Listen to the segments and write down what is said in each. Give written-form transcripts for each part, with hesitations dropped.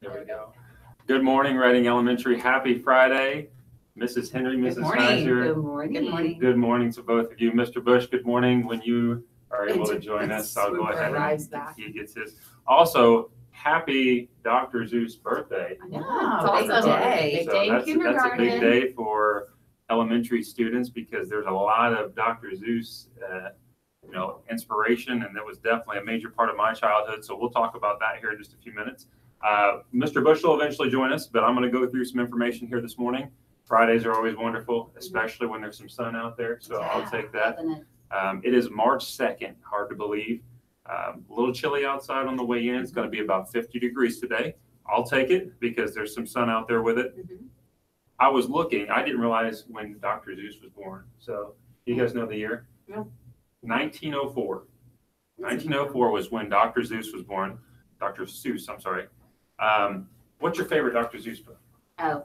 There we go. Good morning, Reading Elementary. Happy Friday. Mrs. Henry, Mrs. Heiser. Good morning. Good morning. Good morning to both of you. Mr. Bush, good morning. When you are able to join us, I'll go ahead and he gets his. Also, happy Dr. Zeus birthday. I know. It's awesome day. So that's a big day for elementary students because there's a lot of Dr. Zeus inspiration, and that was definitely a major part of my childhood. So we'll talk about that here in just a few minutes. Mr. Bush will eventually join us, but I'm going to go through some information here this morning. Fridays are always wonderful, especially when there's some sun out there. So I'll take that. It is March 2nd. Hard to believe. A little chilly outside on the way in. It's going to be about 50 degrees today. I'll take it because there's some sun out there with it. I was looking. I didn't realize when Dr. Zeus was born. So you guys know the year? Yeah. 1904. 1904 was when Dr. Zeus was born. Dr. Seuss, I'm sorry. What's your favorite Dr. Zeus book? Oh,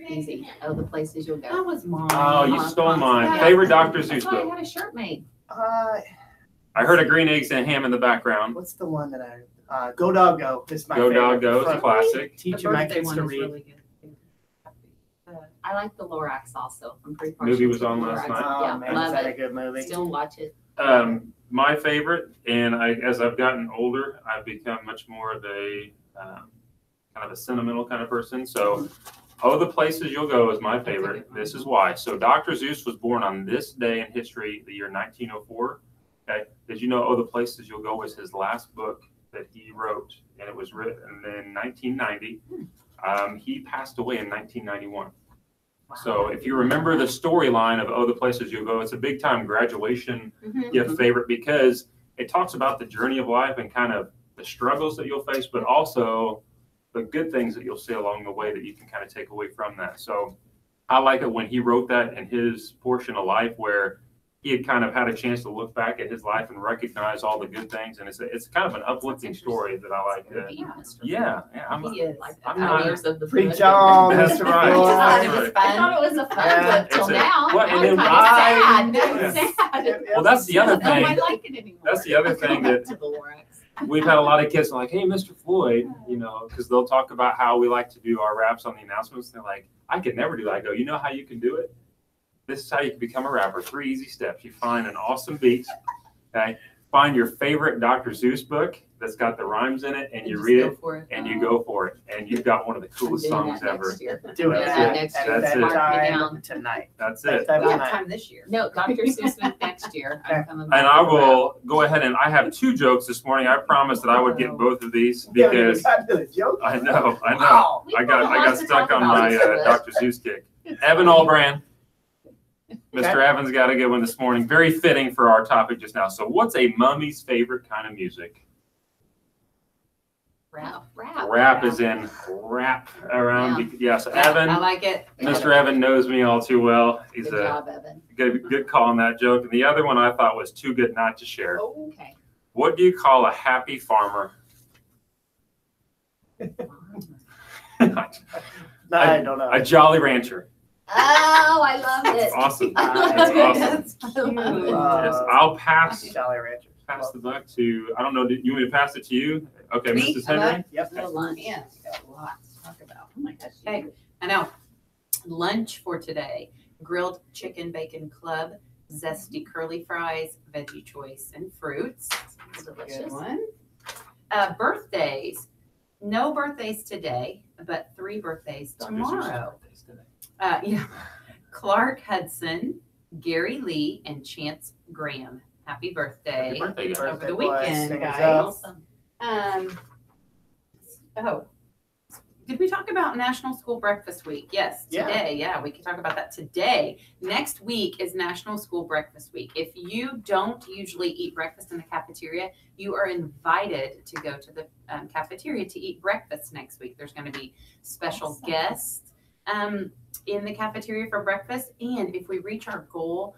easy. Oh, The Places You'll Go. That was mine. Oh, you stole mine. Favorite Dr. Seuss I book? had a shirt made. I heard a green eggs and ham in the background. What's the one that Go Dog Go? It's my Go favorite. Dog Go, it's a classic. Teaching my kids to read. Really good. I like the Lorax also. I'm pretty Movie was on last night. Oh Yeah, man, love is that it. a good movie? Still watch it. My favorite, and as I've gotten older, I've become much more of a kind of a sentimental kind of person. So, Oh, the Places You'll Go is my favorite. This is why. So, Dr. Zeus was born on this day in history, the year 1904. Okay, did you know Oh, the Places You'll Go was his last book that he wrote, and it was written in 1990. He passed away in 1991. So if you remember the storyline of Oh, the Places You'll Go, it's a big time graduation gift favorite because it talks about the journey of life and kind of the struggles that you'll face, but also the good things that you'll see along the way that you can kind of take away from that. So I like it when he wrote that in his portion of life where he had kind of had a chance to look back at his life and recognize all the good things. And it's kind of an uplifting story that I like. Yeah. I'm not Hours of the Preach on. That's right. I thought it was a fun book till now. Well, and then I'm kind of sad. Well, that's the other I don't thing. like it anymore. That's the other thing that To the Lorax. we've had a lot of kids like, hey, Mr. Floyd, because they'll talk about how we like to do our raps on the announcements. They're like, I could never do that. I go, you know how you can do it? This is how you can become a rapper. 3 easy steps. You find an awesome beat. Okay. Find your favorite Dr. Seuss book that's got the rhymes in it, and you read it, and you go for it. And you've got one of the coolest songs ever. Do it That's it. That's it. time tonight. That's it. We have time this year. No, Dr. Seuss next year. And I will go ahead and I have 2 jokes this morning. I promised that I would get both of these because I know. Wow. I got stuck on my Dr. Seuss kick. Evan Allbrand. Mr. Evans got a good one this morning. Very fitting for our topic just now. So what's a mummy's favorite kind of music? Rap is in wrap around. Yeah, so Evan. I like it. Mr. Evan knows me all too well. He's Good job, Evan. good call on that joke. And the other one I thought was too good not to share. Okay. What do you call a happy farmer? I don't know. A Jolly Rancher. Oh, I love it. Awesome. That's awesome. Yes, I'll pass Jolly Ranchers. the buck to, I don't know, do you want me to pass it to you? Okay, Me? Mrs. Henry? Yep. No lunch. Man, we got a lot to talk about. Oh my gosh. Hey, I know. Lunch for today: grilled chicken bacon club, zesty curly fries, veggie choice, and fruits. It's delicious. One. Birthdays. No birthdays today, but 3 birthdays tomorrow. Yeah. Clark Hudson, Gary Lee, and Chance Graham. Happy birthday. Happy birthday, guys. Over the weekend, Sing us guys. up. Did we talk about National School Breakfast Week? Yes, today. Yeah, we can talk about that today. Next week is National School Breakfast Week. If you don't usually eat breakfast in the cafeteria, you are invited to go to the cafeteria to eat breakfast next week. There's going to be special guests in the cafeteria for breakfast. And if we reach our goal,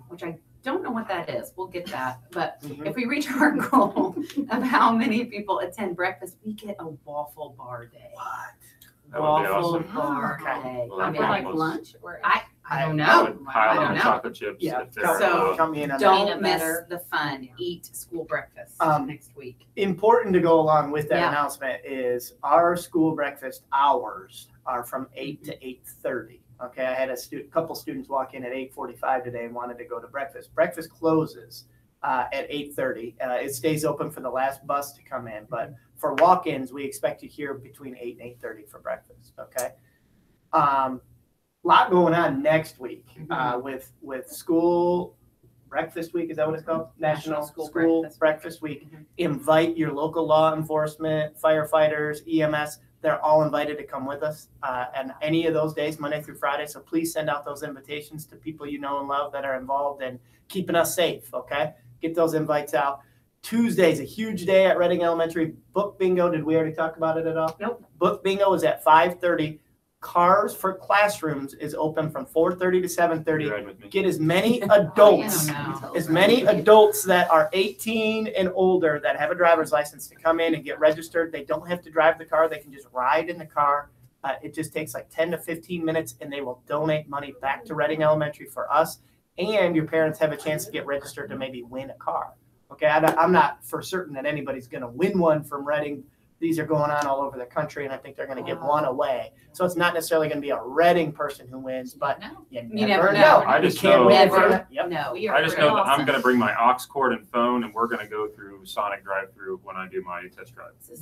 which I don't know what that is, we'll get that. But if we reach our goal of how many people attend breakfast, we get a waffle bar day. What? That would be Waffle awesome. bar. Okay. Well, I For mean, that like was- lunch or? I don't I know. would pile I don't on know. chocolate chips. Yeah, if they're So, allowed. count me in on that. Don't Peanut miss butter. the fun. Eat school breakfast next week. Important to go along with that Yeah. announcement is our school breakfast hours are from 8 to 8:30. Okay, I had a couple students walk in at 8:45 today and wanted to go to breakfast. Breakfast closes at 8:30. It stays open for the last bus to come in, but for walk-ins, we expect you here between 8 and 8:30 for breakfast. Okay. Lot going on next week with school breakfast week. Is that what it's called? National School Breakfast Week. Mhm. Invite your local law enforcement, firefighters, EMS. They're all invited to come with us. And any of those days, Monday through Friday. So please send out those invitations to people you know and love that are involved in keeping us safe. Okay. Get those invites out. Tuesday's a huge day at Reading Elementary. Book bingo. Did we already talk about it at all? Nope. Book bingo is at 5:30. Cars for Classrooms is open from 4:30 to 7:30. You ride with me? Get as many I adults, don't know. as many adults that are 18 and older that have a driver's license to come in and get registered. They don't have to drive the car. They can just ride in the car. It just takes like 10 to 15 minutes, and they will donate money back to Reading Elementary for us. And your parents have a chance to get registered to maybe win a car. Okay, I'm not for certain that anybody's going to win one from Reading. These are going on all over the country, and I think they're going to give one away. So it's not necessarily going to be a Reading person who wins, but No. you never know. I You just can't know- win Never. for- Yep. No. We are I just pretty know that I'm awesome. going to bring my aux cord and phone, and we're going to go through Sonic drive-through when I do my test drive. So,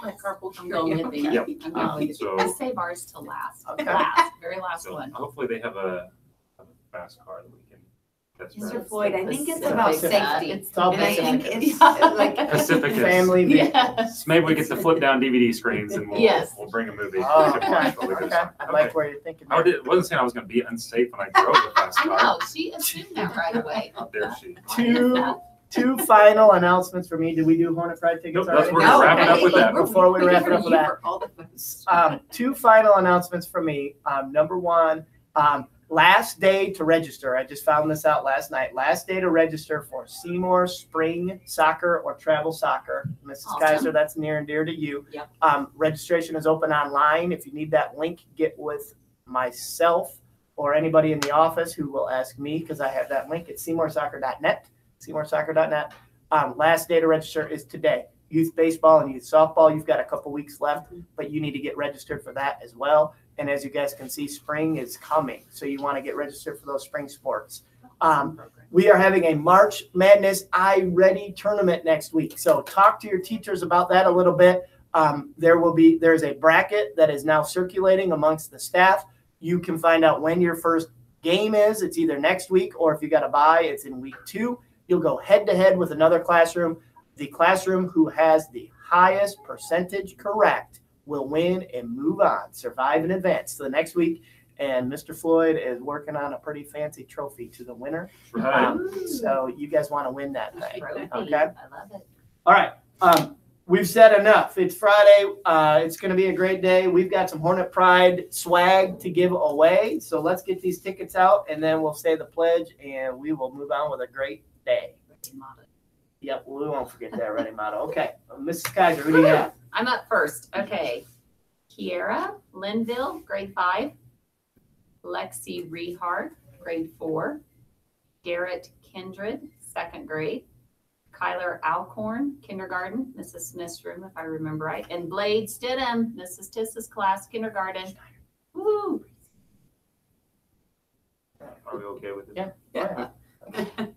Like carpool I'm going with you. Yep. I'm going with you. so, I save ours to last. Okay. Last, very last so one. hopefully they have a fast car that we can test drive. Mr. Floyd, I think it's Pacifica. about Pacifica. safety. It's all And I think Pacifica. it's like Pacificus. Family. Yes. Maybe we get to flip down DVD screens and Yes. we'll bring a movie. Oh, We can watch while we okay. do something. I like where you're thinking. Wasn't saying I was going to be unsafe when I drove the fast I car. know, she assumed that right away. How dare she? Two final announcements for me. Did we do Hornet Pride tickets Nope, that's already? we're gonna wrap it up with that. Before we wrap it up with that, all the two final announcements for me. Number one, last day to register. I just found this out last night. Last day to register for Seymour Spring Soccer or Travel Soccer. Mrs. Awesome. Kaiser, that's near and dear to you. Yep. Registration is open online. If you need that link, get with myself or anybody in the office who will ask me because I have that link at SeymourSoccer.net. SeymourSoccer.net. Last day to register is today. Youth baseball and youth softball, you've got a couple weeks left, but you need to get registered for that as well. And as you guys can see, spring is coming. So you want to get registered for those spring sports. We are having a March Madness iReady tournament next week. So talk to your teachers about that a little bit. There's a bracket that is now circulating amongst the staff. You can find out when your first game is. It's either next week or if you got a bye, it's in week 2. You'll go head to head with another classroom. The classroom who has the highest percentage correct will win and move on, survive and advance to the next week. And Mr. Floyd is working on a pretty fancy trophy to the winner. Right. So you guys want to win that thing. Trophy. Okay. I love it. All right. We've said enough. It's Friday. It's going to be a great day. We've got some Hornet Pride swag to give away. So let's get these tickets out and then we'll say the pledge and we will move on with a great day. Yep, we won't forget that running motto. Okay, Mrs. Kaiser, who do you have? I'm up first. Okay. Kiera Linville, grade 5. Lexi Rehart, grade 4. Garrett Kindred, 2nd grade. Kyler Alcorn, kindergarten, Mrs. Smith's room, if I remember right. And Blade Stidham, Mrs. Tiss's class, kindergarten. Woo! Are we okay with it? Yeah. Yeah.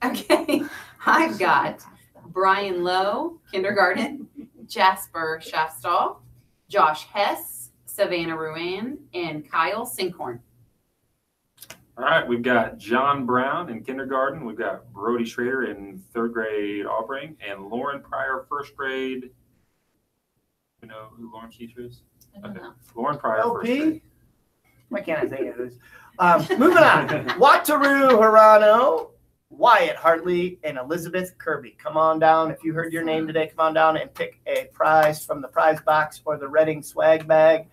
Okay, I've got Brian Lowe, kindergarten, Jasper Shafstall, Josh Hess, Savannah Ruan, and Kyle Sinkhorn. All right, we've got John Brown in kindergarten. We've got Brody Schrader in 3rd grade Auburn, and Lauren Pryor, 1st grade. You know who Lauren's teacher is? I don't know. Lauren Pryor, 1st LP? grade. Why can't I think of this? Moving on. Wataru Hirano, Wyatt Hartley, and Elizabeth Kirby. Come on down. If you heard your name today, come on down and pick a prize from the prize box or the Reading swag bag.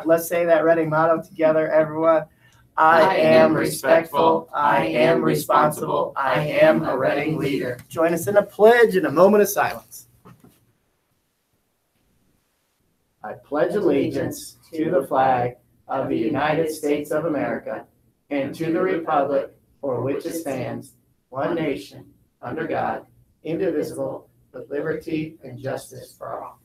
Let's say that Reading motto together, everyone. I am respectful. I am responsible. I am a Reading leader. Join us in a pledge in a moment of silence. I pledge allegiance to the flag of the United States of America and to the republic for which it stands, one nation, under God, indivisible, with liberty and justice for all.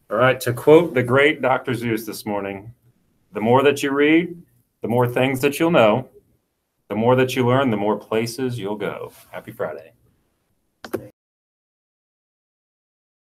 All right, to quote the great Dr. Seuss this morning, the more that you read, the more things that you'll know. The more that you learn, the more places you'll go. Happy Friday.